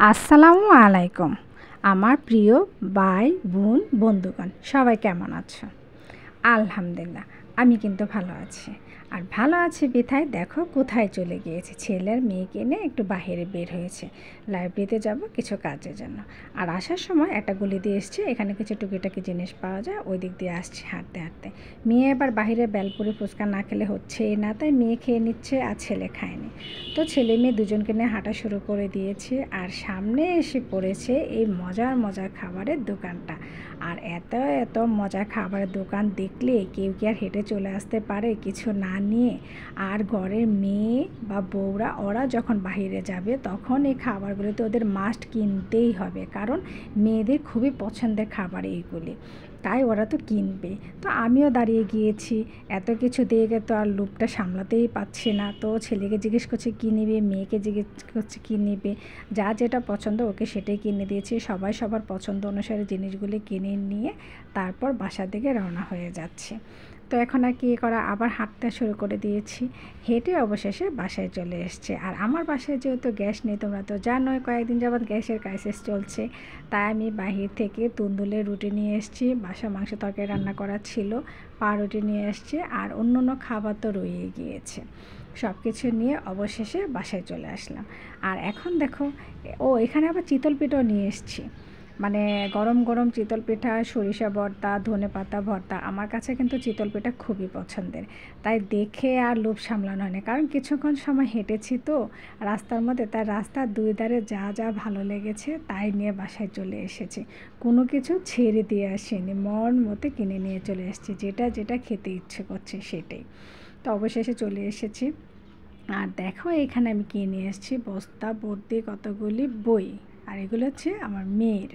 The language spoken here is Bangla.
আসসালামু আলাইকুম। আমার প্রিয় ভাই বোন বন্ধুগণ সবাই কেমন আছো? আলহামদুলিল্লাহ, আমি কিন্তু ভালো আছি। আর ভালো আছি বিথায় দেখো কোথায় চলে গিয়েছে, ছেলের মেয়েকে নিয়ে একটু বাইরে বের হয়েছে। লাইব্রেরিতে যাব কিছু কাজের জন্য। আর আসার সময় একটা গলি দিয়ে এসছে, এখানে কিছু টুকিটাকি জিনিস পাওয়া যায়, ওই দিক দিয়ে আসছে হাঁটতে হাঁটতে। মেয়ে এবার বাইরে বেলপুরি ফুচকা না খেলে হচ্ছেই না, তাই মেয়ে খেয়ে নিচ্ছে আর ছেলে খায়নি। তো ছেলে মেয়ে দুজনকে নিয়ে হাঁটা শুরু করে দিয়েছি। আর সামনে এসে পড়েছে এই মজার মজার খাবারের দোকানটা। আর এত এত মজার খাবারের দোকান দেখলে কেউ কি আর হেঁটে চলে আসতে পারে কিছু না নিয়ে? আর ঘরের মেয়ে বা বউরা ওরা যখন বাইরে যাবে তখন এই খাবারগুলো তো ওদের মাস্ট কিনতেই হবে, কারণ মেয়েদের খুবই পছন্দের খাবার এইগুলি, তাই ওরা তো কিনবে। তো আমিও দাঁড়িয়ে গিয়েছি, এত কিছু দিয়ে তো আর লোভটা সামলাতেই পারছি না। তো ছেলেকে জিজ্ঞেস করছে কী নেবে, মেয়েকে জিজ্ঞেস করছে কী নেবে, যা যেটা পছন্দ ওকে সেটাই কিনে দিয়েছি। সবাই সবার পছন্দ অনুসারে জিনিসগুলি কিনে নিয়ে তারপর বাসার দিকে রওনা হয়ে যাচ্ছে। তো এখন আর কী করা, আবার হাঁটতে শুরু করে দিয়েছি। হেঁটে অবশেষে বাসায় চলে এসছে। আর আমার বাসায় যেহেতু গ্যাস নেই, তোমরা তো জানোই কয়েকদিন যাবৎ গ্যাসের ক্রাইসিস চলছে, তাই আমি বাহির থেকে তন্দুলের রুটি নিয়ে এসেছি, বাসা মাংস তরকারি রান্না করা ছিল, পাউরুটি নিয়ে এসেছি, আর অন্য অন্য খাবার তো রয়ে গিয়েছে। সব কিছু নিয়ে অবশেষে বাসায় চলে আসলাম। আর এখন দেখো, এখানে আবার চিতল পিঠাও নিয়ে এসেছি, মানে গরম গরম চিতল পিঠা, সরিষা ভর্তা, ধনেপাতা ভর্তা। আমার কাছে কিন্তু চিতল পিঠা খুবই পছন্দের, তাই দেখে আর লোভ সামলানো হয় না, কারণ কিছুক্ষণ সময় হেঁটেছি তো রাস্তার মধ্যে, তাই রাস্তার দুই ধারে যা যা ভালো লেগেছে তাই নিয়ে বাসায় চলে এসেছি। কোনো কিছু ছেড়ে দিয়ে আসিনি, মন মতো কিনে নিয়ে চলে এসেছি, যেটা যেটা খেতে ইচ্ছে করছে সেটাই। তো অবশেষে চলে এসেছি। আর দেখো এখানে আমি কিনে নিয়ে এসেছি বস্তা ভর্তি কতগুলি বই, আর এগুলো হচ্ছে আমার মেয়ের।